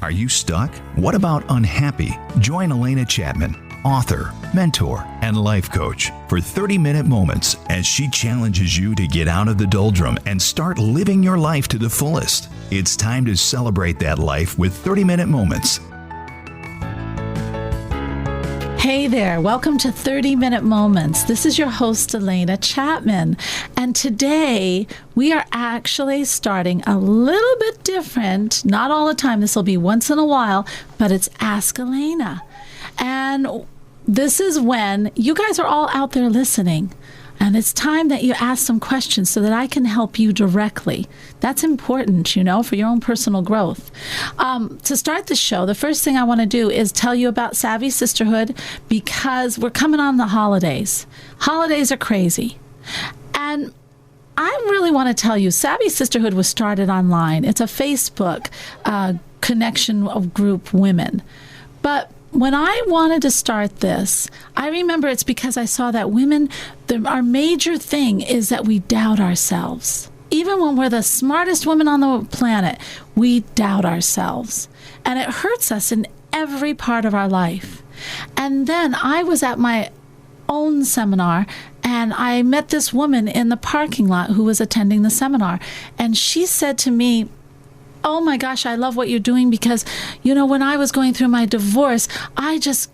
Are you stuck? What about unhappy? Join Alena Chapman, author, mentor, and life coach for 30-minute moments as she challenges you to get out of the doldrum and start living your life to the fullest. It's time to celebrate that life with 30-minute moments. Hey there, welcome to 30-Minute Moments. This is your host, Alena Chapman. And today we are actually starting a little bit different. Not all the time, this will be once in a while, but it's Ask Alena. And this is when you guys are all out there listening. And it's time that you ask some questions so that I can help you directly. That's important, you know, for your own personal growth. To start the show, the first thing I want to do is tell you about Savvy Sisterhood because we're coming on the holidays. Holidays are crazy. And I really want to tell you, Savvy Sisterhood was started online. It's a Facebook connection of group women. But when I wanted to start this, I remember it's because I saw that women, our major thing is that we doubt ourselves. Even when we're the smartest women on the planet, we doubt ourselves. And it hurts us in every part of our life. And then I was at my own seminar and I met this woman in the parking lot who was attending the seminar. And she said to me, "Oh my gosh, I love what you're doing because, you know, when I was going through my divorce, I just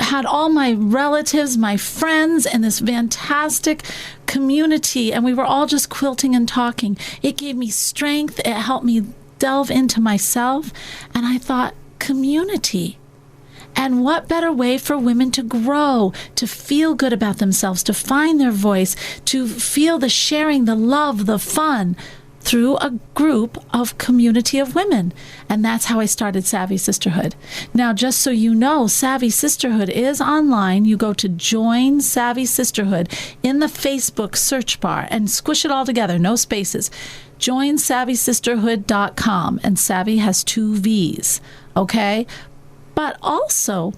had all my relatives, my friends, and this fantastic community, and we were all just quilting and talking. It gave me strength. It helped me delve into myself." And I thought, community. And what better way for women to grow, to feel good about themselves, to find their voice, to feel the sharing, the love, the fun, through a group of community of women. And that's how I started Savvy Sisterhood. Now, just so you know, Savvy Sisterhood is online. You go to Join Savvy Sisterhood in the Facebook search bar and squish it all together, no spaces. JoinSavvySisterhood.com, and Savvy has 2 V's, okay? But also,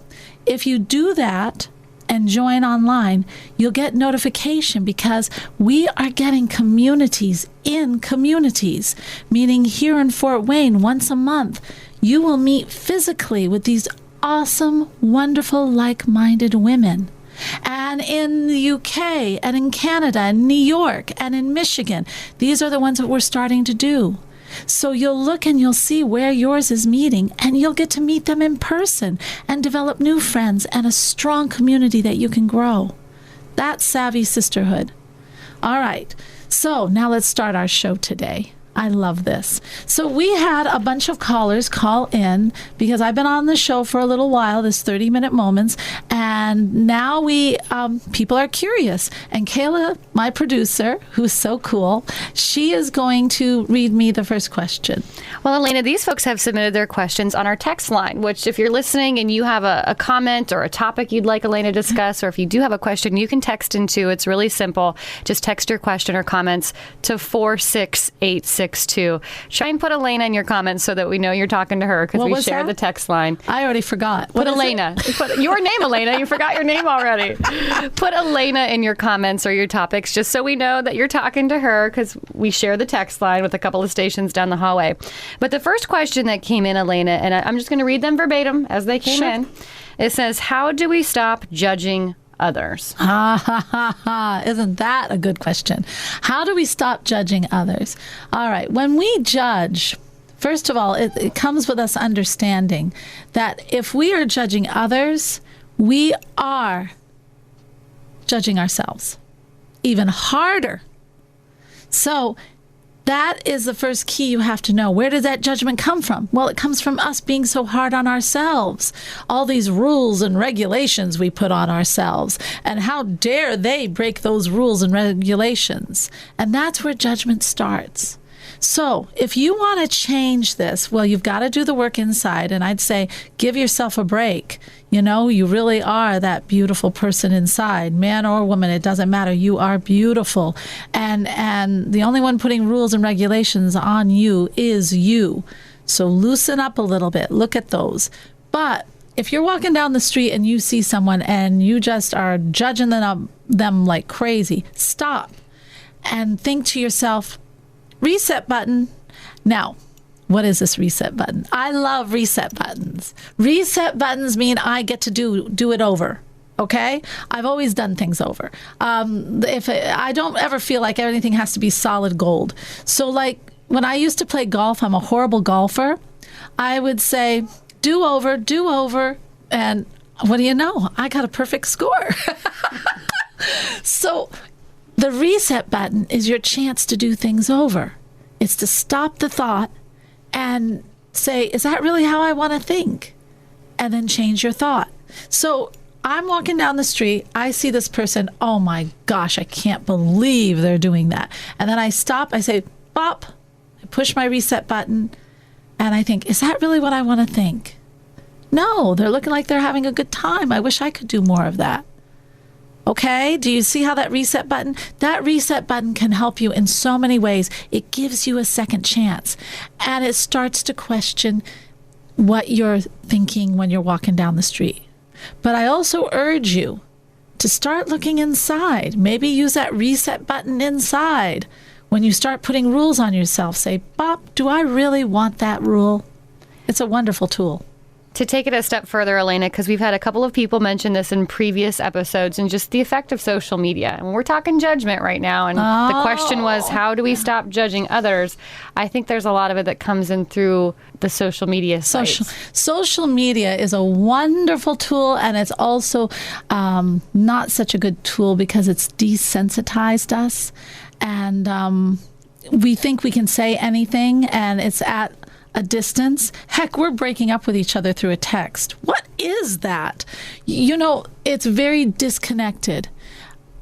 if you do that and join online, you'll get notification because we are getting communities in communities, meaning here in Fort Wayne, once a month, you will meet physically with these awesome, wonderful, like-minded women. And in the UK and in Canada and New York and in Michigan, these are the ones that we're starting to do. So you'll look and you'll see where yours is meeting, and you'll get to meet them in person and develop new friends and a strong community that you can grow. That's Savvy Sisterhood. All right, so now let's start our show today. I love this. So we had a bunch of callers call in because I've been on the show for a little while, this 30-minute moments, and now people are curious. And Kayla, my producer, who's so cool, she is going to read me the first question. Well, Alena, these folks have submitted their questions on our text line, which if you're listening and you have a comment or a topic you'd like Alena to discuss, or if you do have a question, you can text into. It's really simple. Just text your question or comments to 46862. Try and put Alena in your comments so that we know you're talking to her because we share the text line. I already forgot. Put Alena. Put your name, Alena. You forgot your name already. Put Alena in your comments or your topics just so we know that you're talking to her because we share the text line with a couple of stations down the hallway. But the first question that came in, Alena, and I'm just going to read them verbatim as they came in. It says, how do we stop judging others? Isn't that a good question? How do we stop judging others? All right. When we judge, first of all, it comes with us understanding that if we are judging others, we are judging ourselves even harder. So that is the first key you have to know. Where does that judgment come from? Well, it comes from us being so hard on ourselves. All these rules and regulations we put on ourselves. And how dare they break those rules and regulations? And that's where judgment starts. So if you want to change this, well, you've got to do the work inside. And I'd say give yourself a break. You know, you really are that beautiful person inside, man or woman. It doesn't matter. You are beautiful. And the only one putting rules and regulations on you is you. So loosen up a little bit. Look at those. But if you're walking down the street and you see someone and you just are judging them like crazy, stop and think to yourself, reset button. Now, what is this reset button? I love reset buttons. Reset buttons mean I get to do it over. Okay? I've always done things over. I don't ever feel like everything has to be solid gold. So like when I used to play golf, I'm a horrible golfer. I would say, do over. And what do you know? I got a perfect score. So the reset button is your chance to do things over. It's to stop the thought and say, is that really how I want to think? And then change your thought. So I'm walking down the street. I see this person. Oh my gosh, I can't believe they're doing that. And then I stop. I say, bop. I push my reset button. And I think, is that really what I want to think? No, they're looking like they're having a good time. I wish I could do more of that. Okay, do you see how that reset button can help you in so many ways. It gives you a second chance. And it starts to question what you're thinking when you're walking down the street. But I also urge you to start looking inside. Maybe use that reset button inside. When you start putting rules on yourself, say, Bob, do I really want that rule? It's a wonderful tool. To take it a step further, Alena, because we've had a couple of people mention this in previous episodes and just the effect of social media. And we're talking judgment right now. And the question was, how do we stop judging others? I think there's a lot of it that comes in through the social media sites. Social media is a wonderful tool, and it's also not such a good tool because it's desensitized us. And we think we can say anything, and it's at a distance. Heck, we're breaking up with each other through a text. What is that? You know, it's very disconnected.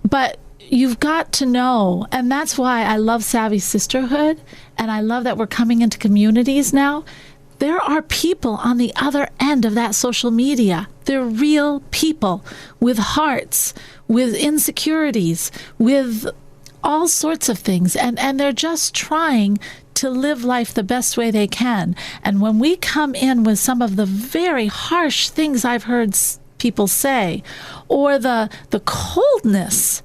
But you've got to know, and that's why I love Savvy Sisterhood, and I love that we're coming into communities now. There are people on the other end of that social media. They're real people with hearts, with insecurities, with all sorts of things, and they're just trying to live life the best way they can. And when we come in with some of the very harsh things I've heard people say, or the coldness,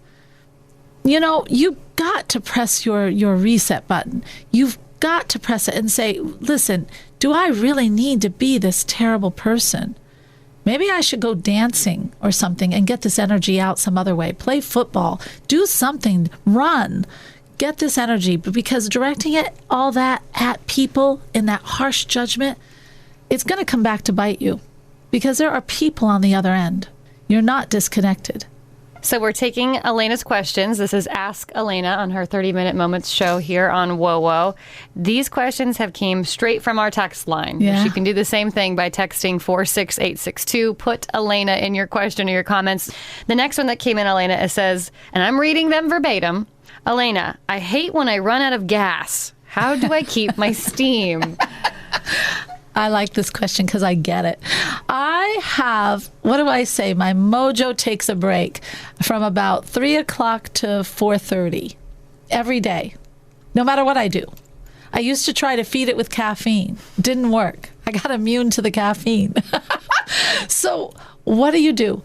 you know, you've got to press your reset button. You've got to press it and say, listen, do I really need to be this terrible person? Maybe I should go dancing or something and get this energy out some other way. Play football, do something, run, get this energy. But because directing it, all that at people in that harsh judgment, it's going to come back to bite you because there are people on the other end. You're not disconnected. So we're taking Alena's questions. This is Ask Alena on her 30-Minute Moments show here on WoWo. These questions have came straight from our text line. Yeah. You can do the same thing by texting 46862. Put Alena in your question or your comments. The next one that came in, Alena, it says, and I'm reading them verbatim, Alena, I hate when I run out of gas. How do I keep my steam? I like this question because I get it. I have, what do I say? My mojo takes a break from about 3 o'clock to 4:30 every day, no matter what I do. I used to try to feed it with caffeine. Didn't work. I got immune to the caffeine. So what do?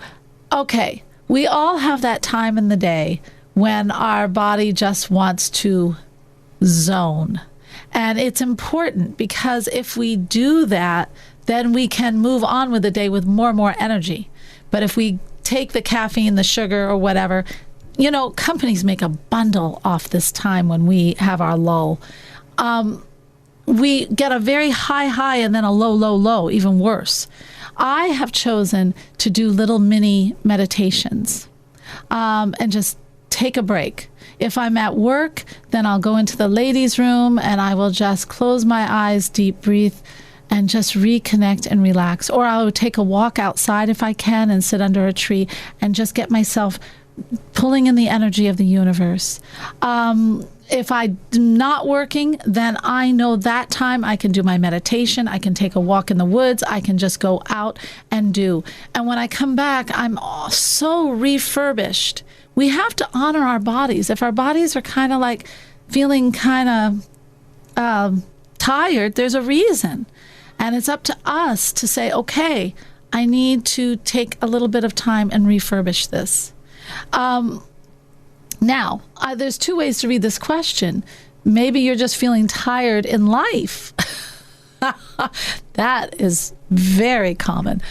Okay, we all have that time in the day when our body just wants to zone. And it's important because if we do that, then we can move on with the day with more and more energy. But if we take the caffeine, the sugar, or whatever, you know, companies make a bundle off this time when we have our lull. We get a very high and then a low, even worse. I have chosen to do little mini meditations and just take a break. If I'm at work, then I'll go into the ladies' room and I will just close my eyes, deep breathe, and just reconnect and relax. Or I'll take a walk outside if I can and sit under a tree and just get myself pulling in the energy of the universe. If I'm not working, then I know that time I can do my meditation. I can take a walk in the woods. I can just go out and do. And when I come back, I'm so refurbished. We have to honor our bodies. If our bodies are kind of like feeling kind of tired, there's a reason. And it's up to us to say, okay, I need to take a little bit of time and refurbish this. Now, there's two ways to read this question. Maybe you're just feeling tired in life. That is very common.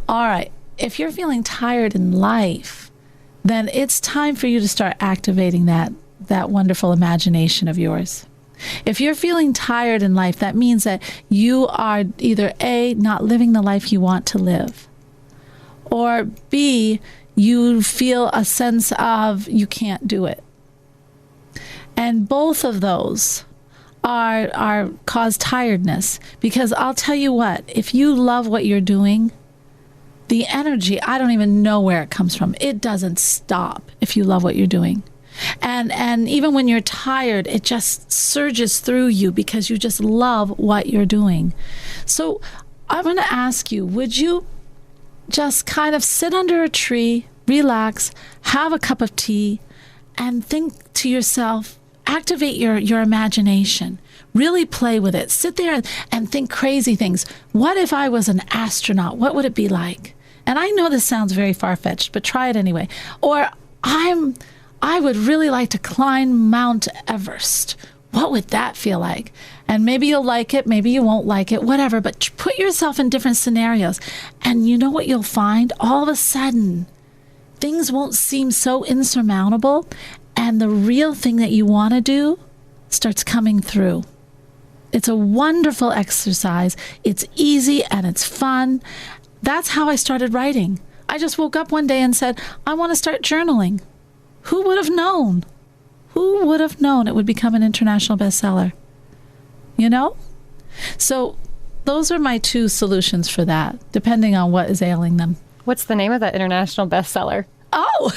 All right. If you're feeling tired in life, then it's time for you to start activating that wonderful imagination of yours. If you're feeling tired in life, that means that you are either A, not living the life you want to live, or B, you feel a sense of you can't do it. And both of those are cause tiredness, because I'll tell you what, if you love what you're doing, the energy, I don't even know where it comes from. It doesn't stop if you love what you're doing. And even when you're tired, it just surges through you because you just love what you're doing. So I'm going to ask you, would you just kind of sit under a tree, relax, have a cup of tea, and think to yourself, activate your imagination, really play with it. Sit there and think crazy things. What if I was an astronaut? What would it be like? And I know this sounds very far-fetched, but try it anyway. Or I would really like to climb Mount Everest. What would that feel like? And maybe you'll like it, maybe you won't like it, whatever, but put yourself in different scenarios. And you know what you'll find? All of a sudden, things won't seem so insurmountable, and the real thing that you want to do starts coming through. It's a wonderful exercise. It's easy and it's fun. That's how I started writing. I just woke up one day and said, I want to start journaling. Who would have known? Who would have known it would become an international bestseller? You know? So those are my two solutions for that, depending on what is ailing them. What's the name of that international bestseller? Oh,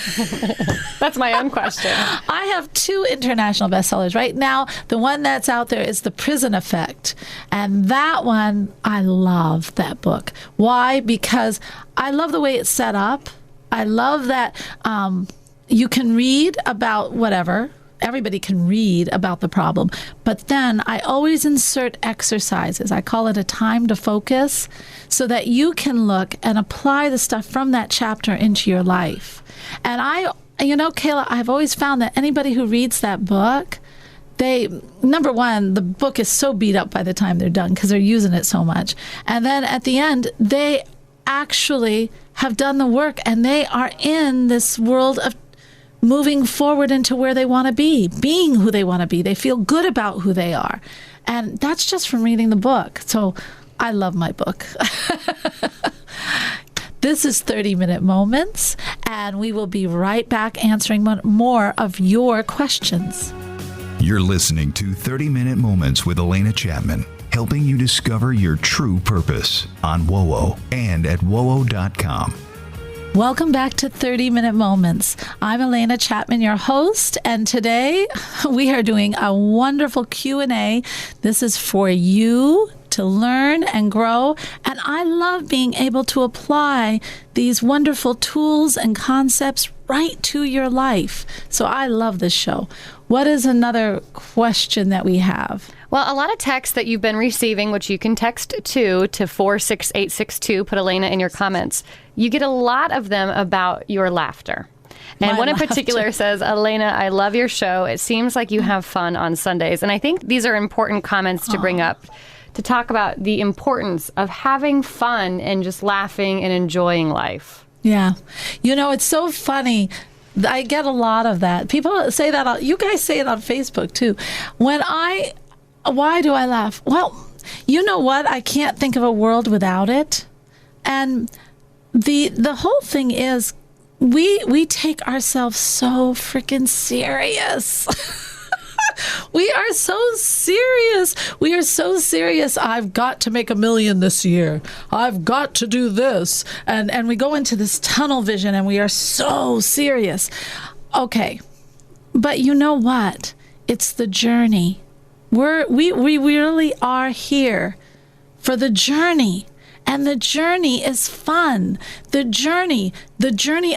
that's my own question. I have two international bestsellers right now. The one that's out there is The Prison Effect. And that one, I love that book. Why? Because I love the way it's set up. I love that you can read about whatever. Everybody can read about the problem. But then I always insert exercises. I call it a time to focus, so that you can look and apply the stuff from that chapter into your life. And Kayla, I've always found that anybody who reads that book, number one, the book is so beat up by the time they're done because they're using it so much. And then at the end, they actually have done the work and they are in this world of moving forward into where they want to be, being who they want to be. They feel good about who they are. And that's just from reading the book. So I love my book. This is 30-Minute Moments, and we will be right back answering more of your questions. You're listening to 30-Minute Moments with Alena Chapman, helping you discover your true purpose on WOWO and at WOWO.com. Welcome back to 30-Minute Moments. I'm Alena Chapman, your host, and today we are doing a wonderful Q&A. This is for you to learn and grow, and I love being able to apply these wonderful tools and concepts right to your life. So I love this show. What is another question that we have? Well, a lot of texts that you've been receiving, which you can text to 46862, put Alena in your comments. You get a lot of them about your laughter. And one in particular says, Alena, I love your show. It seems like you have fun on Sundays. And I think these are important comments to bring up, to talk about the importance of having fun and just laughing and enjoying life. Yeah. It's so funny. I get a lot of that. People say that. You guys say it on Facebook, too. Why do I laugh? Well, you know what? I can't think of a world without it. And the whole thing is we take ourselves so freaking serious. We are so serious. We are so serious. I've got to make $1 million this year. I've got to do this. And we go into this tunnel vision and we are so serious. Okay. But you know what? It's the journey. We really are here for the journey. And the journey is fun. The journey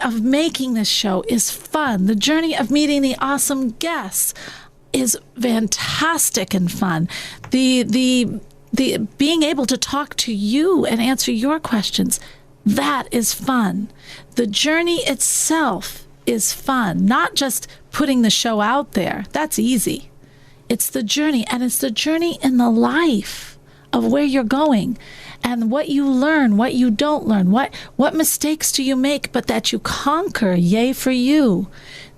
of making this show is fun. The journey of meeting the awesome guests is fantastic and fun. The being able to talk to you and answer your questions, that is fun. The journey itself is fun, not just putting the show out there. That's easy. It's the journey, and it's the journey in the life of where you're going and what you learn, what you don't learn, what mistakes do you make, but that you conquer. Yay for you.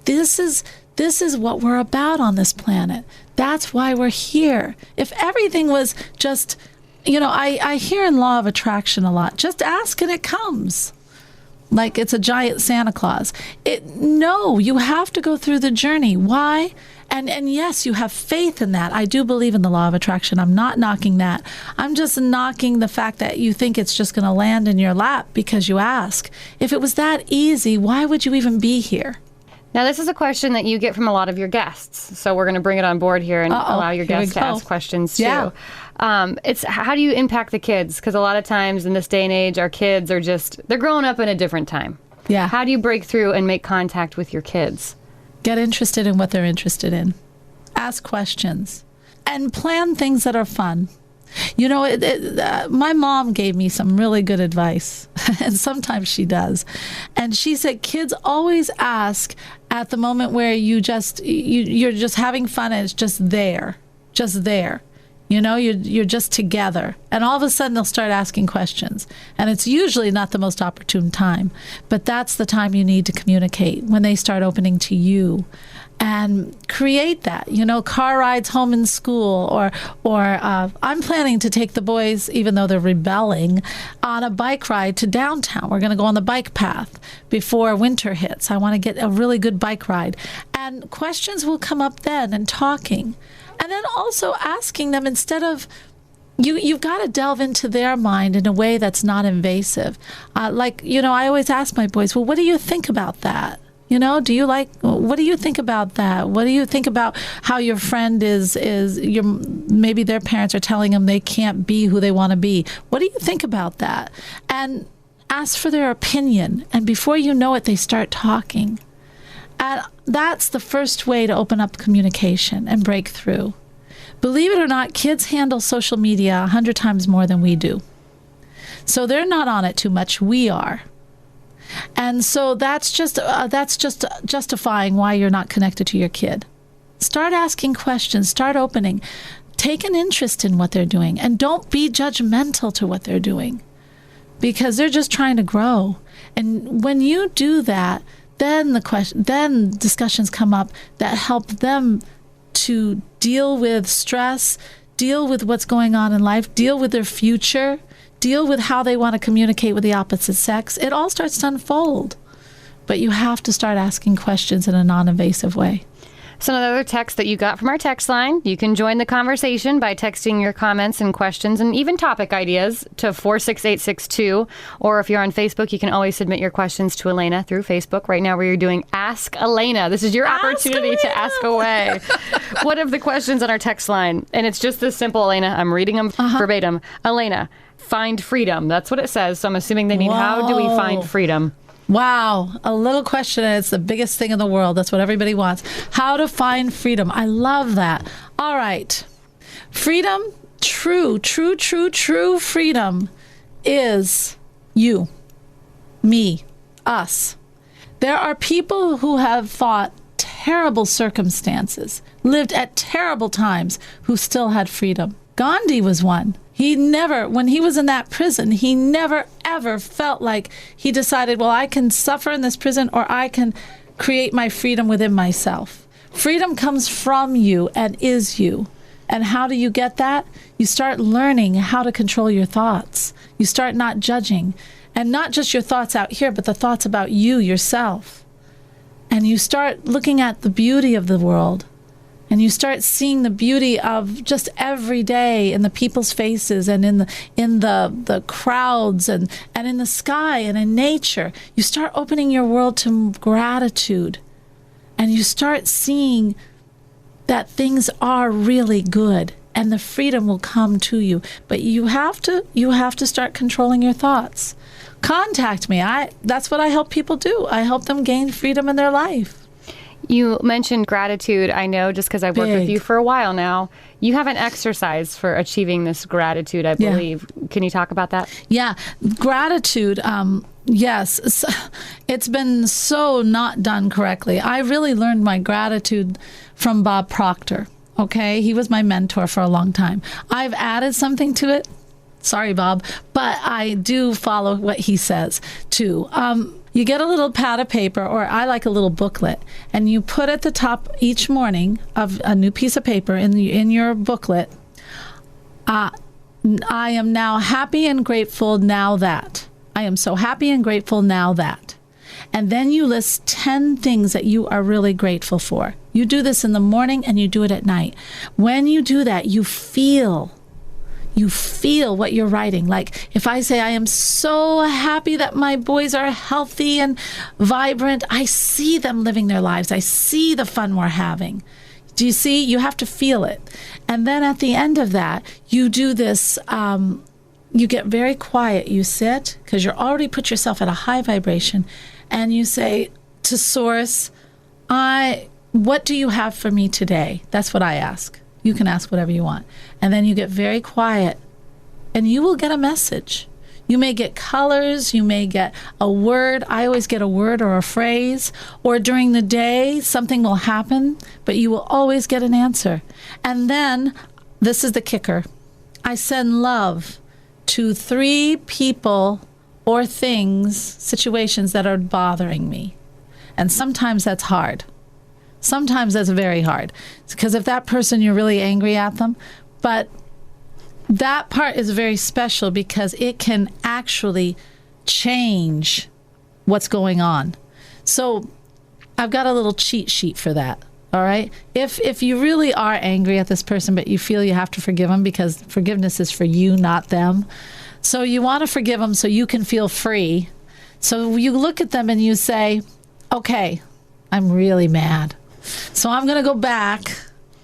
This is what we're about on this planet. That's why we're here. If everything was just, I hear in law of attraction a lot, just ask and it comes. Like it's a giant Santa Claus. No, you have to go through the journey. Why? And yes, you have faith in that. I do believe in the law of attraction. I'm not knocking that. I'm just knocking the fact that you think it's just going to land in your lap because you ask. If it was that easy, why would you even be here? Now, this is a question that you get from a lot of your guests. So we're going to bring it on board here and allow your guests to ask questions too. Yeah. It's how do you impact the kids? Because a lot of times in this day and age, our kids are they're growing up in a different time. Yeah. How do you break through and make contact with your kids? Get interested in what they're interested in. Ask questions. And plan things that are fun. My mom gave me some really good advice, and sometimes she does. And she said, kids always ask at the moment where you're just having fun and it's just there. You're just together. And all of a sudden they'll start asking questions. And it's usually not the most opportune time, but that's the time you need to communicate, when they start opening to you. And create that, car rides home in school, or I'm planning to take the boys, even though they're rebelling, on a bike ride to downtown. We're going to go on the bike path before winter hits. I want to get a really good bike ride. And questions will come up then, and talking. And then also asking them, instead of, you've got to delve into their mind in a way that's not invasive. I always ask my boys, well, what do you think about that? What do you think about that? What do you think about how your friend maybe their parents are telling them they can't be who they want to be? What do you think about that? And ask for their opinion. And before you know it, they start talking. And that's the first way to open up communication and break through. Believe it or not, kids handle social media 100 times more than we do. So they're not on it too much. We are. And so that's just justifying why you're not connected to your kid. Start asking questions. Start opening. Take an interest in what they're doing. And don't be judgmental to what they're doing, because they're just trying to grow. And when you do that, then discussions come up that help them to deal with stress, deal with what's going on in life, deal with their future, deal with how they want to communicate with the opposite sex. It all starts to unfold. But you have to start asking questions in a non-invasive way. Some other text that you got from our text line. You can join the conversation by texting your comments and questions and even topic ideas to 46862. Or if you're on Facebook, you can always submit your questions to Alena through Facebook. Right now, where you're doing Ask Alena. This is your opportunity to ask away. One of the questions on our text line, and it's just this simple, Alena. I'm reading them verbatim. Alena, find freedom. That's what it says. So I'm assuming they mean, how do we find freedom? Wow. A little question, and it's the biggest thing in the world. That's what everybody wants. How to find freedom. I love that. All right. Freedom, true freedom is you, me, us. There are people who have fought terrible circumstances, lived at terrible times, who still had freedom. Gandhi was one. When he was in that prison, he never, ever felt like he decided, well, I can suffer in this prison or I can create my freedom within myself. Freedom comes from you and is you. And how do you get that? You start learning how to control your thoughts. You start not judging. And not just your thoughts out here, but the thoughts about you, yourself. And you start looking at the beauty of the world. And you start seeing the beauty of just every day in the people's faces and in the crowds and in the sky and in nature. You start opening your world to gratitude. And you start seeing that things are really good and the freedom will come to you. But you have to start controlling your thoughts. Contact me. That's what I help people do. I help them gain freedom in their life. You mentioned gratitude. I know, just because I've worked with you for a while now, you have an exercise for achieving this gratitude, I believe. Yeah. Can you talk about that? Yeah. Gratitude, yes. It's been so not done correctly. I really learned my gratitude from Bob Proctor. Okay, he was my mentor for a long time. I've added something to it. Sorry, Bob, but I do follow what he says too. You get a little pad of paper, or I like a little booklet, and you put at the top each morning of a new piece of paper in your booklet, I am now happy and grateful now that. I am so happy and grateful now that. And then you list 10 things that you are really grateful for. You do this in the morning and you do it at night. When you do that, you feel what you're writing. Like if I say, I am so happy that my boys are healthy and vibrant, I see them living their lives. I see the fun we're having. Do you see? You have to feel it. And then at the end of that, you do this, you get very quiet. You sit, because you're already put yourself at a high vibration, and you say to Source, what do you have for me today? That's what I ask. You can ask whatever you want. And then you get very quiet, and you will get a message. You may get colors, you may get a word. I always get a word or a phrase, or during the day, something will happen, but you will always get an answer. And then, this is the kicker, I send love to 3 people or things, situations that are bothering me. And sometimes that's hard. Sometimes that's very hard. Because if that person, you're really angry at them, but that part is very special because it can actually change what's going on. So I've got a little cheat sheet for that. All right. If you really are angry at this person, but you feel you have to forgive them because forgiveness is for you, not them. So you want to forgive them so you can feel free. So you look at them and you say, okay, I'm really mad. So I'm going to go back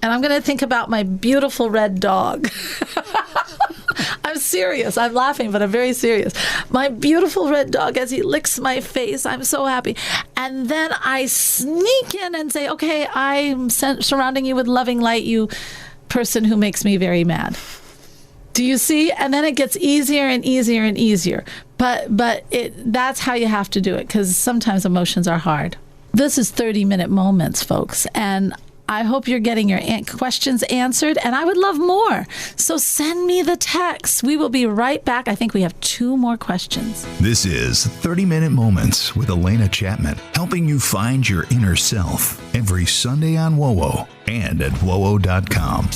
and I'm going to think about my beautiful red dog. I'm serious. I'm laughing, but I'm very serious. My beautiful red dog, as he licks my face, I'm so happy. And then I sneak in and say, okay, I'm surrounding you with loving light, you person who makes me very mad. Do you see? And then it gets easier and easier and easier. But that's how you have to do it, because sometimes emotions are hard. This is 30-minute moments, folks. And I hope you're getting your questions answered, and I would love more. So send me the text. We will be right back. I think we have 2 more questions. This is 30-Minute Moments with Alena Chapman, helping you find your inner self every Sunday on WOWO and at WOWO.com.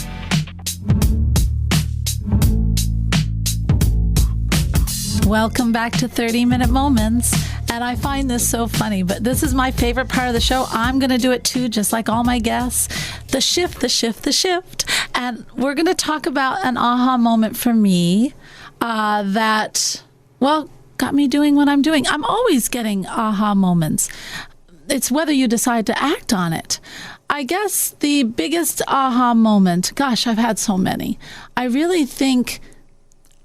Welcome back to 30-Minute Moments. And I find this so funny, but this is my favorite part of the show. I'm going to do it too, just like all my guests. The shift, the shift, the shift. And we're going to talk about an aha moment for me that, well, got me doing what I'm doing. I'm always getting aha moments. It's whether you decide to act on it. I guess the biggest aha moment, gosh, I've had so many. I really think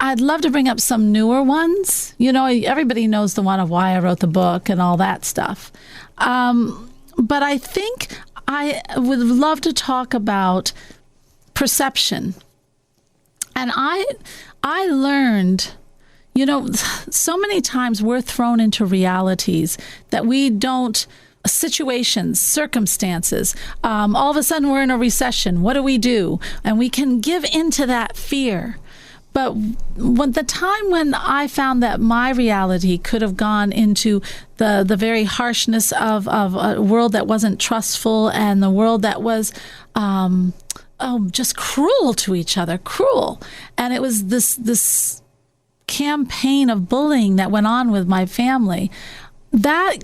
I'd love to bring up some newer ones. You know, everybody knows the one of why I wrote the book and all that stuff. But I think I would love to talk about perception. And I learned, you know, so many times we're thrown into realities that we don't, situations, circumstances. All of a sudden we're in a recession. What do? And we can give into that fear. But when the time when I found that my reality could have gone into the very harshness of a world that wasn't trustful and the world that was just cruel to each other, cruel. And it was this campaign of bullying that went on with my family. That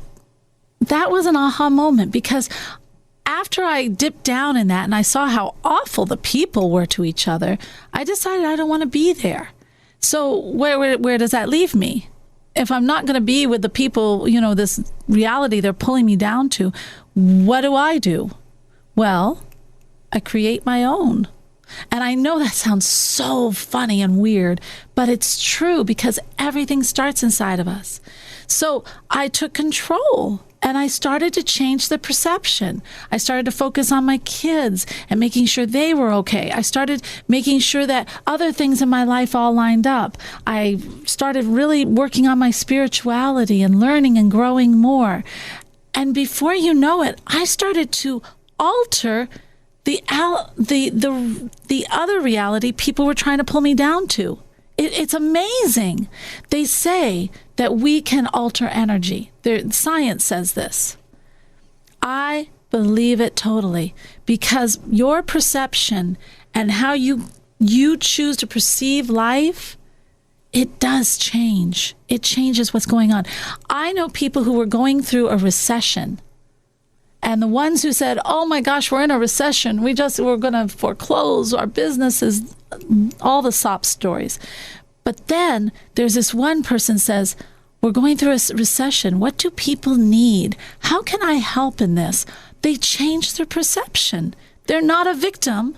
was an aha moment, because after I dipped down in that and I saw how awful the people were to each other, I decided I don't want to be there. So where does that leave me? If I'm not going to be with the people, you know, this reality they're pulling me down to, what do? Well, I create my own. And I know that sounds so funny and weird, but it's true, because everything starts inside of us. So I took control. And I started to change the perception. I started to focus on my kids and making sure they were okay. I started making sure that other things in my life all lined up. I started really working on my spirituality and learning and growing more. And before you know it, I started to alter the other reality people were trying to pull me down to. It's amazing. They say that we can alter energy. Science says this. I believe it totally, because your perception and how you choose to perceive life, it does change. It changes what's going on. I know people who were going through a recession, and the ones who said, oh my gosh, we're in a recession, we're going to foreclose our businesses, all the sob stories. But then there's this one person says, we're going through a recession. What do people need? How can I help in this? They change their perception. They're not a victim.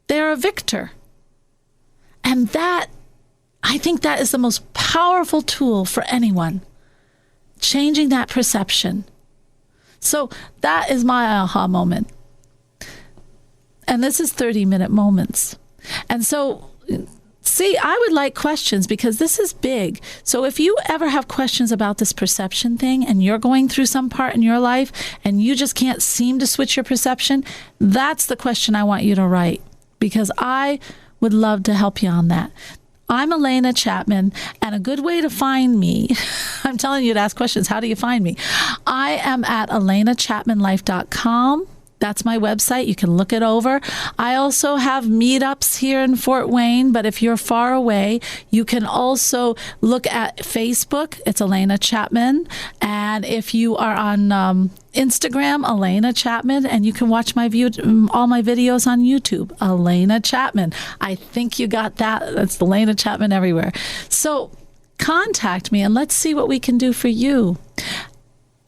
They're a victor. And I think that is the most powerful tool for anyone, changing that perception. So that is my aha moment. And this is 30-minute moments. And so, see, I would like questions, because this is big. So if you ever have questions about this perception thing and you're going through some part in your life and you just can't seem to switch your perception, that's the question I want you to write, because I would love to help you on that. I'm Alena Chapman, and a good way to find me, I'm telling you to ask questions. How do you find me? I am at alenachapmanlife.com. That's my website. You can look it over. I also have meetups here in Fort Wayne, but if you're far away, you can also look at Facebook. It's Alena Chapman. And if you are on Instagram, Alena Chapman, and you can watch all my videos on YouTube, Alena Chapman. I think you got that. That's Alena Chapman everywhere. So contact me and let's see what we can do for you.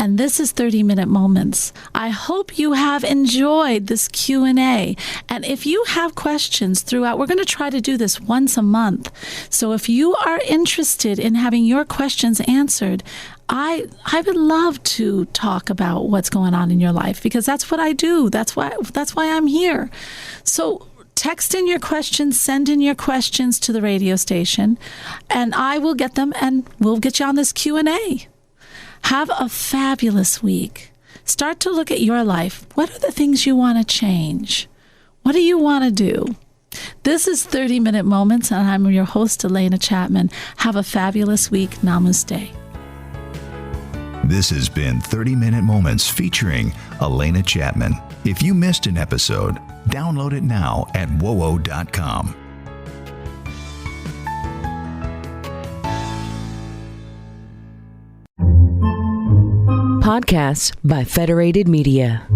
And this is 30-minute moments. I hope you have enjoyed this Q&A. And if you have questions throughout, we're going to try to do this once a month. So if you are interested in having your questions answered, I would love to talk about what's going on in your life, because that's what I do. That's why I'm here. So text in your questions, send in your questions to the radio station, and I will get them, and we'll get you on this Q&A. Have a fabulous week. Start to look at your life. What are the things you want to change? What do you want to do? This is 30-Minute Moments, and I'm your host, Alena Chapman. Have a fabulous week. Namaste. This has been 30-Minute Moments featuring Alena Chapman. If you missed an episode, download it now at wowo.com. Podcasts by Federated Media.